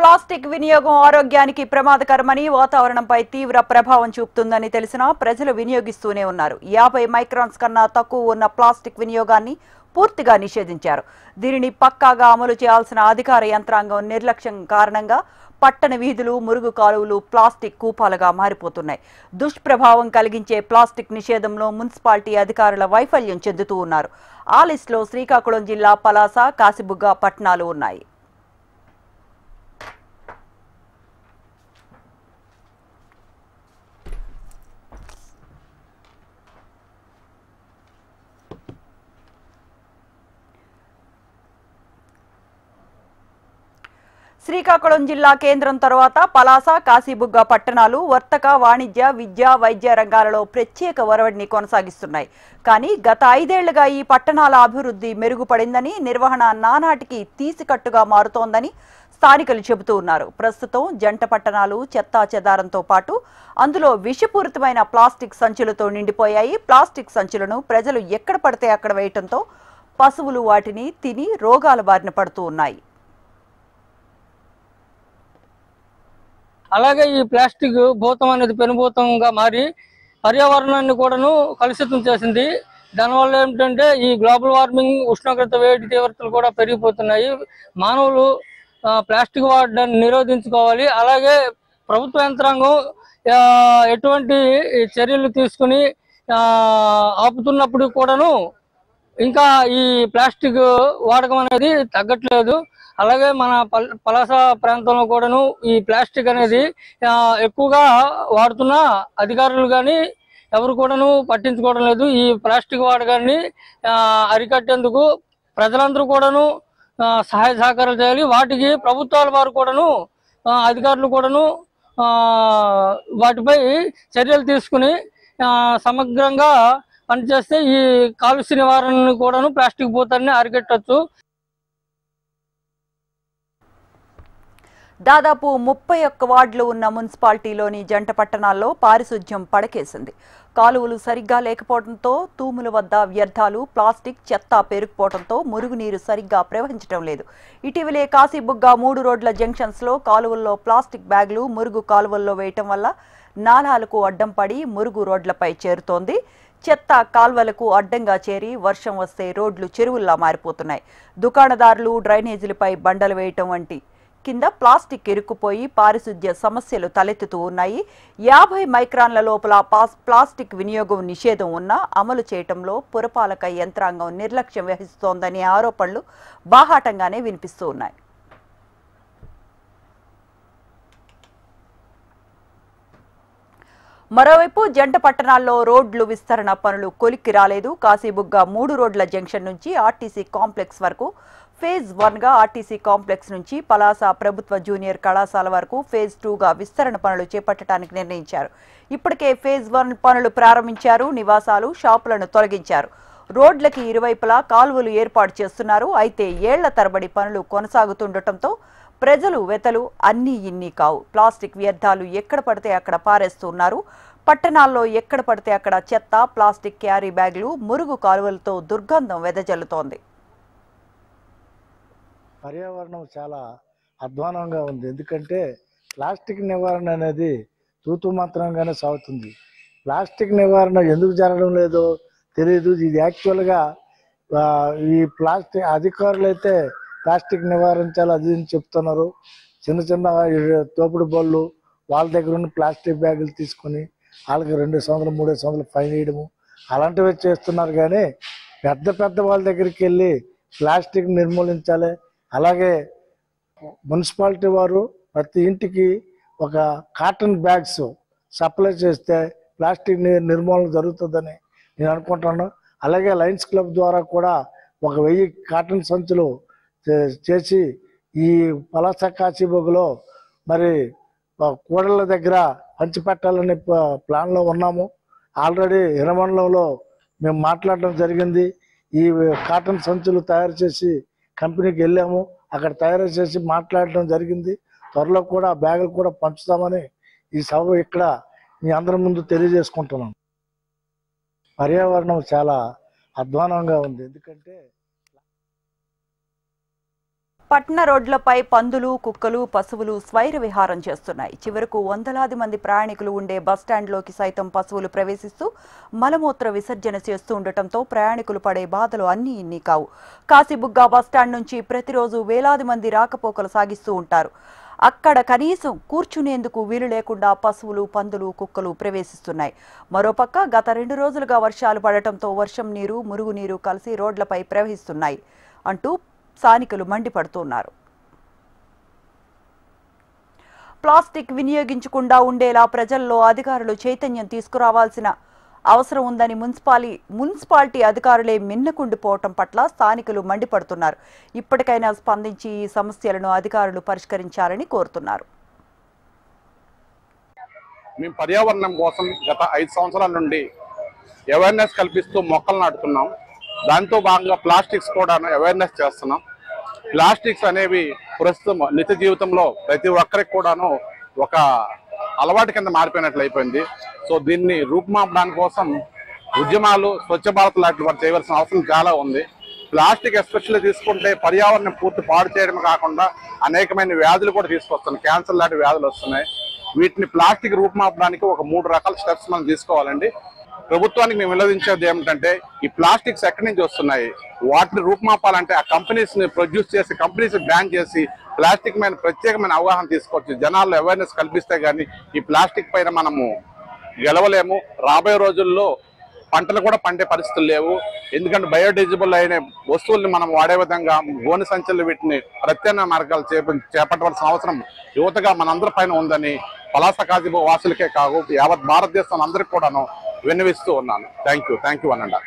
Plastic వినియోగం ఆరోగ్యానికి ప్రమాదకరమని వాతావరణంపై తీవ్ర ప్రభావం చూపుతుందని తెలిసినా ప్రజలు వినియోగిస్తూనే ఉన్నారు. 50 మైక్రాన్స్ కన్నా తక్కువ ఉన్న ప్లాస్టిక్ వినియోగాన్ని పూర్తిగా నిషేధించారు. దీనిని పక్కాగా అమలు చేయాల్సిన అధికార యంత్రాంగం నిర్లక్ష్యం కారణంగా పట్టణ వీధులు, మురుగు కాలువలు ప్లాస్టిక్ కూపాలుగా మారిపోతున్నాయి. దుష్ప్రభావం కలిగించే ప్లాస్టిక్ నిషేధంలో మున్సిపాలిటీ అధికారుల వైఫల్యం చెందుతూ ఉన్నారు. ఆ లిస్టులో శ్రీకాకుళం జిల్లా పలాస, కాశీబుగ్గ పట్టణాలు ఉన్నాయి. శ్రీకాకుళం జిల్లా కేంద్రం తర్వాత పలాస, కాశీబుగ్గ పట్టణాలు వర్తక, వాణిజ్య, విద్య, వైద్య రంగాలలో ప్రత్యేక ఒరవడిని కొనసాగిస్తున్నాయి. కానీ గత 5 ఏళ్లుగా ఈ పట్టణాల అభివృద్ధి మెరుగుపడిందని, నిర్వహణ నానాటికి తీసికట్టుగా మారుతోందని స్థానికులు చెబుతూ ఉన్నారు. ప్రస్తుతం జంట పట్టణాలు చెత్తా చెదారంతో పాటు అందులో విషపూరితమైన ప్లాస్టిక్ సంచులతో నిండిపోయాయి. ప్లాస్టిక్ సంచులను ప్రజలు ఎక్కడ పడితే అక్కడ వేయటంతో పశువులు వాటిని తిని రోగాల బారిన పడుతూ ఉన్నాయి. అలాగే ఈ ప్లాస్టిక్ భూతం అనేది పెనుభూతంగా మారి పర్యావరణాన్ని కూడాను కలుషితం చేసింది. దానివల్ల ఏమిటంటే ఈ గ్లోబల్ వార్మింగ్, ఉష్ణోగ్రత, వేడి తీవ్రతలు కూడా పెరిగిపోతున్నాయి. మానవులు ప్లాస్టిక్ వాడడాన్ని నిరోధించుకోవాలి. అలాగే ప్రభుత్వ యంత్రాంగం ఎటువంటి చర్యలు తీసుకుని ఆపుతున్నప్పుడు కూడాను ఇంకా ఈ ప్లాస్టిక్ వాడకం అనేది తగ్గట్లేదు. అలాగే మన పలాస ప్రాంతంలో కూడాను ఈ ప్లాస్టిక్ అనేది ఎక్కువగా వాడుతున్న అధికారులు కానీ ఎవరు కూడాను పట్టించుకోవడం లేదు. ఈ ప్లాస్టిక్ వాడకాన్ని అరికట్టేందుకు ప్రజలందరూ కూడాను సహాయ సహకారాలు చేయాలి. వాటికి ప్రభుత్వాల వారు కూడాను, అధికారులు కూడాను వాటిపై చర్యలు తీసుకుని సమగ్రంగా పనిచేస్తే ఈ కాలుష్య నివారణను కూడాను, ప్లాస్టిక్ భూతాన్ని అరికట్టవచ్చు. దాదాపు 31 వార్డులు ఉన్న మున్సిపాలిటీలోని జంట పట్టణాల్లో పారిశుధ్యం పడకేసింది. కాలువలు సరిగ్గా లేకపోవడంతో తూముల వద్ద వ్యర్థాలు, ప్లాస్టిక్ చెత్త పేరుకుపోవడంతో మురుగునీరు సరిగ్గా ప్రవహించడం లేదు. ఇటీవలే కాశీబుగ్గ 3 రోడ్ల జంక్షన్స్లో కాలువల్లో ప్లాస్టిక్ బ్యాగులు మురుగు కాలువల్లో వేయటం వల్ల నాలాలకు అడ్డం పడి మురుగు రోడ్లపై చేరుతోంది. చెత్త కాల్వలకు అడ్డంగా చేరి వర్షం వస్తే రోడ్లు చెరువుల్లా మారిపోతున్నాయి. దుకాణదారులు డ్రైనేజీలపై బండలు వేయటం వంటి కింద ప్లాస్టిక్ ఇరుక్కుపోయి పారిశుధ్య సమస్యలు తలెత్తుతూ ఉన్నాయి. 50 మైక్రాన్ల లోపల ప్లాస్టిక్ వినియోగం నిషేధం ఉన్నా అమలు చేయటంలో పురపాలక యంత్రాంగం నిర్లక్ష్యం వహిస్తోందనే ఆరోపణలు బాహాటంగానే వినిపిస్తూ ఉన్నాయి. మరోవైపు జంట పట్టణాల్లో రోడ్లు విస్తరణ పనులు కొలిక్కి రాలేదు. కాశీబుగ్గ 3 రోడ్ల జంక్షన్ నుంచి ఆర్టీసీ కాంప్లెక్స్ వరకు ఫేజ్ 1గా, ఆర్టీసీ కాంప్లెక్స్ నుంచి పలాస ప్రభుత్వ జూనియర్ కళాశాల వరకు ఫేజ్ 2గా విస్తరణ పనులు చేపట్టడానికి నిర్ణయించారు. ఇప్పటికే ఫేజ్ 1 పనులు ప్రారంభించారు. నివాసాలు, షాపులను తొలగించారు. రోడ్లకి ఇరువైపులా కాలువలు ఏర్పాటు చేస్తున్నారు. అయితే ఏళ్ల తరబడి పనులు కొనసాగుతుండటంతో ప్రజలు వెతలు అన్నీ ఇన్ని కావు. ప్లాస్టిక్ వ్యర్థాలు ఎక్కడ పడితే అక్కడ పారేస్తున్నారు. పట్టణాల్లో ఎక్కడ పడితే అక్కడ చెత్త, ప్లాస్టిక్ క్యారీ బ్యాగులు, మురుగు కాలువలతో దుర్గంధం వెదజల్లుతోంది. పర్యావరణం చాలా అధ్వానంగా ఉంది. ఎందుకంటే ప్లాస్టిక్ నివారణ అనేది తూతు మాత్రంగానే సాగుతుంది. ప్లాస్టిక్ నివారణ ఎందుకు జరగడం లేదో తెలియదు. ఇది యాక్చువల్గా ఈ ప్లాస్టిక్ అధికారులు అయితే ప్లాస్టిక్ నివారించాలి అది చెప్తున్నారు. చిన్న చిన్న తోపుడు బళ్ళు వాళ్ళ దగ్గర ఉన్న ప్లాస్టిక్ బ్యాగులు తీసుకొని వాళ్ళకి 2 సంవత్సరాలు 3 సంవత్సరాలు ఫైన్ వేయడము అలాంటివి చేస్తున్నారు. కానీ పెద్ద పెద్ద వాళ్ళ దగ్గరికి వెళ్ళి ప్లాస్టిక్ నిర్మూలించాలి. అలాగే మున్సిపాలిటీ వారు ప్రతి ఇంటికి ఒక కాటన్ బ్యాగ్స్ సప్లై చేస్తే ప్లాస్టిక్ నిర్మూలన జరుగుతుందని నేను అనుకుంటున్నాను. అలాగే లయన్స్ క్లబ్ ద్వారా కూడా 1000 కాటన్ సంచులు చేసి ఈ పలాస, కాశీబుగ్గలో మరి కూడళ్ళ దగ్గర పంచిపెట్టాలనే ప్లాన్లో ఉన్నాము. ఆల్రెడీ హిరమండలంలో మేము మాట్లాడడం జరిగింది. ఈ కాటన్ సంచులు తయారు చేసి కంపెనీకి వెళ్ళాము. అక్కడ తయారు చేసి మాట్లాడడం జరిగింది. త్వరలో కూడా బ్యాగులు కూడా పంచుతామని ఈ సభ ఇక్కడ మీ అందరి ముందు తెలియజేసుకుంటున్నాం. పర్యావరణం చాలా అధ్వానంగా ఉంది. ఎందుకంటే పట్టణ రోడ్లపై పందులు, కుక్కలు, పశువులు స్వైర విహారం చేస్తున్నాయి. చివరకు వందలాది మంది ప్రయాణికులు ఉండే బస్టాండ్లోకి సైతం పశువులు ప్రవేశిస్తూ మలమూత్ర విసర్జన చేస్తూ ఉండటంతో ప్రయాణికులు పడే బాధలు అన్నీ ఇన్ని కావు. కాశీబుగ్గ బస్టాండ్ నుంచి ప్రతిరోజు వేలాది మంది రాకపోకలు సాగిస్తూ ఉంటారు. అక్కడ కనీసం కూర్చునేందుకు వీలు లేకుండా పశువులు, పందులు, కుక్కలు ప్రవేశిస్తున్నాయి. మరోపక్క గత 2 రోజులుగా వర్షాలు పడటంతో వర్షం నీరు, మురుగునీరు కలిసి రోడ్లపై ప్రవహిస్తున్నాయి అంటూ స్థానికులు మండిపడుతున్నారు. ప్లాస్టిక్ వినియోగించకుండా ఉండేలా ప్రజల్లో అధికారులు చైతన్యం తీసుకురావాల్సిన అవసరం ఉందని మున్సిపాలిటీ అధికారులే మిన్నకుండిపోవటం పట్ల స్థానికులు మండిపడుతున్నారు. ఇప్పటికైనా స్పందించి ఈ సమస్యలను అధికారులు పరిష్కరించాలని కోరుతున్నారు. మేము పర్యావరణం కోసం గత 5 సంవత్సరాల నుండి అవేర్నెస్ కల్పిస్తూ మొక్కలు నాటుతున్నాం. దాంతో భాగంగా ప్లాస్టిక్స్ కూడా అవేర్నెస్ చేస్తున్నాం. ప్లాస్టిక్స్ అనేవి ప్రస్తుతం నిత్య జీవితంలో ప్రతి ఒక్కరికి కూడాను ఒక అలవాటు కింద మారిపోయినట్లు అయిపోయింది. సో దీన్ని రూపుమాపడానికి కోసం ఉద్యమాలు, స్వచ్ఛ భారత్ లాంటి వారు చేయవలసిన అవసరం చాలా ఉంది. ప్లాస్టిక్ ఎస్పెషల్లీ తీసుకుంటే పర్యావరణం పూర్తి పాడు చేయడం కాకుండా అనేకమైన వ్యాధులు కూడా తీసుకొస్తున్నాయి. క్యాన్సర్ లాంటి వ్యాధులు వస్తున్నాయి. వీటిని ప్లాస్టిక్ రూపుమాపడానికి ఒక 3 రకాల స్టెప్స్ మనం తీసుకోవాలండి. ప్రభుత్వానికి మేము వినదించేది ఏమిటంటే, ఈ ప్లాస్టిక్స్ ఎక్కడి నుంచి వస్తున్నాయి, వాటిని రూపుమాపాలంటే ఆ కంపెనీస్ ని ప్రొడ్యూస్ చేసి కంపెనీస్ బ్యాన్ చేసి ప్లాస్టిక్ మీద ప్రత్యేకమైన అవగాహన తీసుకోవచ్చు. జనాల్లో అవేర్నెస్ కల్పిస్తే గానీ ఈ ప్లాస్టిక్ పైన మనము గెలవలేము. రాబోయే రోజుల్లో పంటలు కూడా పండే పరిస్థితులు లేవు. ఎందుకంటే బయోడిజిబుల్ అయిన వస్తువుల్ని మనం వాడే విధంగా గోనె సంచులు వీటిని ప్రత్యామ్నాయ మార్గాలు చేపట్టవలసిన అవసరం యువతగా మనందరి పైన ఉందని పలాస కాజీబో వాసులకే కాదు యావత్ భారతదేశం అందరికీ కూడాను విన్నవిస్తూ ఉన్నాను. థ్యాంక్ యూ అనండి.